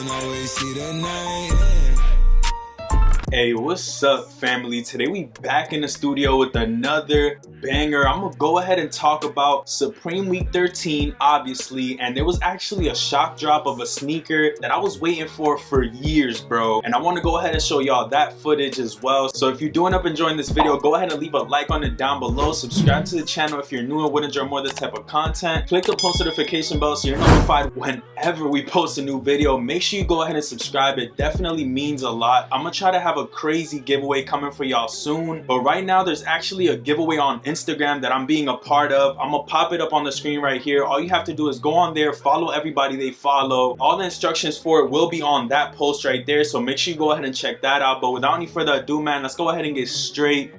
and always see the night. Hey, what's up, family? Today we back in the studio with another banger. I'm gonna go ahead and talk about Supreme Week 13, obviously, and there was actually a shock drop of a sneaker that I was waiting for years, bro. And I want to go ahead and show y'all that footage as well. So if you're doing up enjoying this video, go ahead and leave a like on it down below. Subscribe to the channel if you're new and would enjoy more of this type of content. Click the post notification bell so you're notified whenever we post a new video. Make sure you go ahead and subscribe. It definitely means a lot. I'm gonna try to have a crazy giveaway coming for y'all soon, but right now there's actually a giveaway on Instagram that I'm being a part of. I'm gonna pop it up on the screen right here. All you have to do is go on there, follow everybody they follow. All the instructions for it will be on that post right there, so make sure you go ahead and check that out. But without any further ado, man, let's go ahead and get straight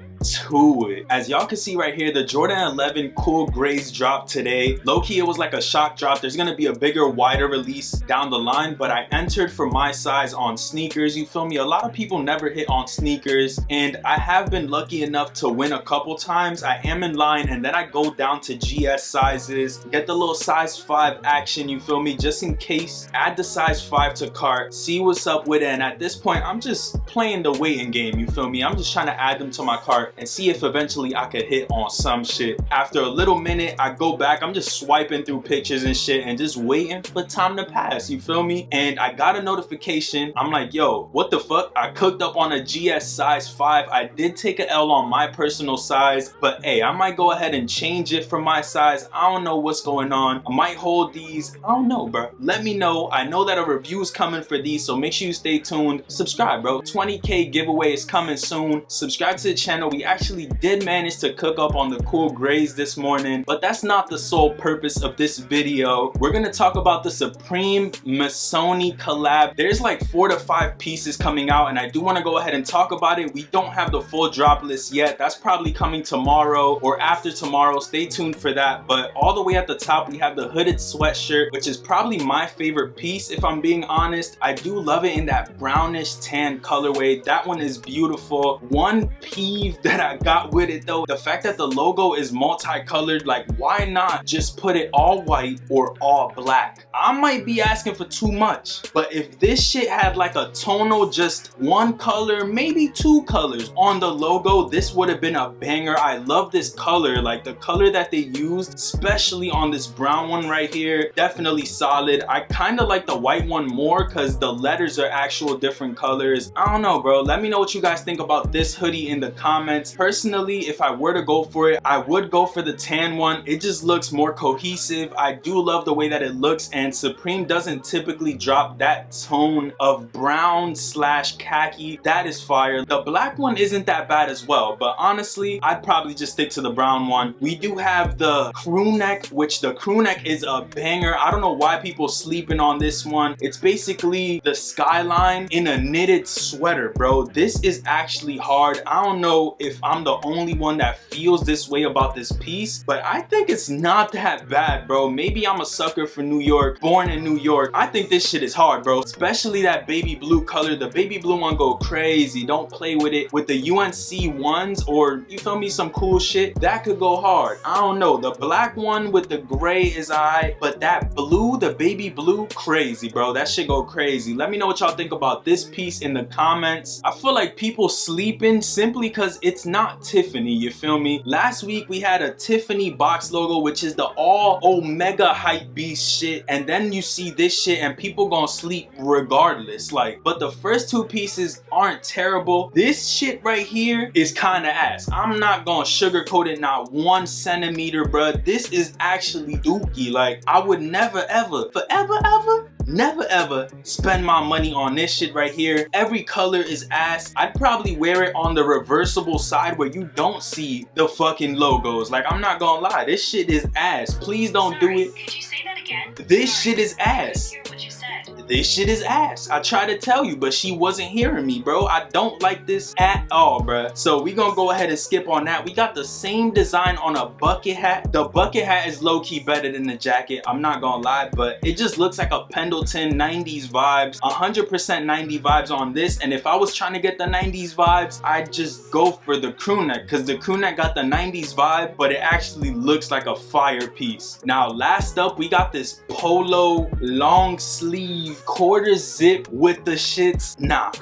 to it. As y'all can see right here, the Jordan 11 Cool Grays dropped today. Low-key, it was like a shock drop. There's gonna be a bigger, wider release down the line, but I entered for my size on sneakers. You feel me? A lot of people never hit on sneakers, and I have been lucky enough to win a couple times. I am in line, and then I go down to GS sizes, get the little size 5 action, you feel me? Just in case, add the size 5 to cart, see what's up with it, and at this point, I'm just playing the waiting game, you feel me? I'm just trying to add them to my cart and see if eventually I could hit on some shit. After a little minute, I go back, I'm just swiping through pictures and shit and just waiting for time to pass, you feel me? And I got a notification. I'm like, yo, what the fuck? I cooked up on a GS size 5. I did take a L on my personal size, but hey, I might go ahead and change it for my size. I don't know what's going on. I might hold these. I don't know, bro. Let me know. I know that a review is coming for these, so make sure you stay tuned. Subscribe, bro. 20K giveaway is coming soon. Subscribe to the channel. We actually did manage to cook up on the Cool Grays this morning, but that's not the sole purpose of this video. We're gonna talk about the Supreme Missoni collab. There's like 4 to 5 pieces coming out, and I do want to go ahead and talk about it. We don't have the full drop list yet. That's probably coming tomorrow or after tomorrow. Stay tuned for that. But all the way at the top, we have the hooded sweatshirt, which is probably my favorite piece, if I'm being honest. I do love it in that brownish tan colorway. That one is beautiful. One peeve that I got with it though, the fact that the logo is multicolored. Like, why not just put it all white or all black? I might be asking for too much, but if this shit had like a tonal, just one color, maybe 2 colors on the logo, this would have been a banger. I love this color, like the color that they used, especially on this brown one right here. Definitely solid. I kind of like the white one more because the letters are actual different colors. I don't know, bro. Let me know what you guys think about this hoodie in the comments. Personally, if I were to go for it, I would go for the tan one. It just looks more cohesive. I do love the way that it looks, and Supreme doesn't typically drop that tone of brown slash khaki. That is fire. The black one isn't that bad as well, but honestly, I'd probably just stick to the brown one. We do have the crew neck, which the crew neck is a banger. I don't know why people sleeping on this one. It's basically the skyline in a knitted sweater, bro. This is actually hard. I don't know if I'm the only one that feels this way about this piece, but I think it's not that bad, bro. Maybe I'm a sucker for New York, born in New York. I think this shit is hard, bro, especially that baby blue color. The baby blue one go crazy. Don't play with it. With the UNC ones, or you feel me, some cool shit, that could go hard. I don't know. The black one with the gray is alright, but that blue, the baby blue, crazy, bro. That shit go crazy. Let me know what y'all think about this piece in the comments. I feel like people sleeping simply because it's not Tiffany, you feel me? Last week we had a Tiffany box logo, which is the all Omega hype beast shit, and then you see this shit and people gonna sleep regardless. Like, but the first 2 pieces aren't terrible. This shit right here is kind of ass. I'm not gonna sugarcoat it, not 1 centimeter, bruh. This is actually dookie. Like, I would never ever, forever ever, never ever spend my money on this shit right here. Every color is ass. I'd probably wear it on the reversible side where you don't see the fucking logos. Like, I'm not gonna lie, this shit is ass. Please don't do it. Could you say that again? This shit is ass. I didn't hear what you said. This shit is ass. I tried to tell you, but she wasn't hearing me, bro. I don't like this at all, bruh. So we gonna go ahead and skip on that. We got the same design on a bucket hat. The bucket hat is low-key better than the jacket, I'm not gonna lie, but it just looks like a Pendleton 90s vibes. 100% 90 vibes on this, and if I was trying to get the 90s vibes, I'd just go for the crew neck, because the crew neck got the 90s vibe, but it actually looks like a fire piece. Now, last up, we got this polo long sleeve quarter zip with the shits. Nah.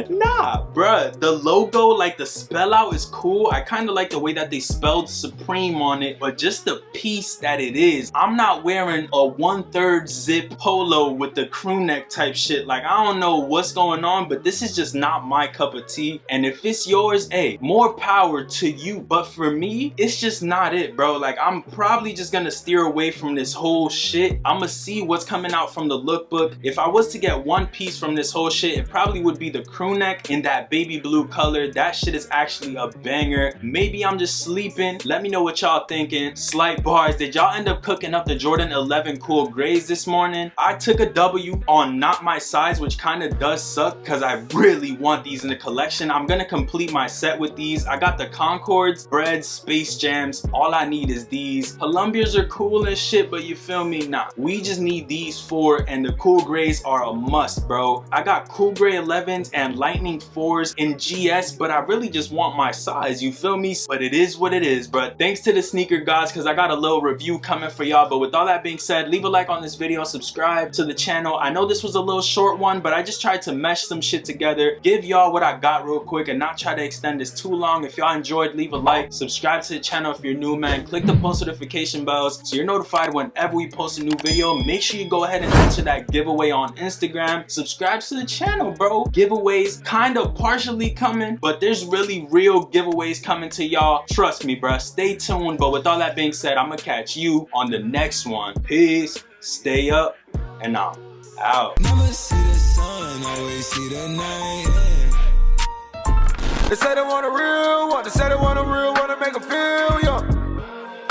Nah, bruh. The logo, like the spell out is cool. I kind of like the way that they spelled Supreme on it, but just the piece that it is. I'm not wearing a 1/3 zip polo with the crew neck type shit. Like, I don't know what's going on, but this is just not my cup of tea. And if it's yours, hey, more power to you. But for me, it's just not it, bro. Like, I'm probably just gonna steer away from this whole shit. I'm gonna see what's coming out from the lookbook. If I was to get one piece from this whole shit, it probably would be the crew neck in that baby blue color. That shit is actually a banger. Maybe I'm just sleeping. Let me know what y'all thinking. Slight bars. Did y'all end up cooking up the Jordan 11 cool grays this morning? I took a W on not my size, which kind of does suck because I really want these in the collection. I'm gonna complete my set with these. I got the Concords, Breads, Space Jams. All I need is these. Columbias are cool and shit, but you feel me? Nah, we just need these four, and the cool grays are a must, bro. I got cool gray 11s and lightning 4s in GS, but I really just want my size, you feel me? But it is what it is, bro. Thanks to the sneaker gods, because I got a little review coming for y'all. But with all that being said, leave a like on this video, subscribe to the channel. I know this was a little short one, but I just tried to mesh some shit together, give y'all what I got real quick and not try to extend this too long. If y'all enjoyed, leave a like, subscribe to the channel if you're new, man. Click the post notification bells so you're notified whenever we post a new video. Make sure you go ahead and enter that giveaway on Instagram. Subscribe to the channel, bro. Giveaways kind of partially coming, but there's really real giveaways coming to y'all. Trust me, bro. Stay tuned. But with all that being said, I'm gonna catch you on the next one. Peace, stay up, and I'm out. Never see the sun, always see the night. They say they want a real one, they say they want a real one to make them feel young.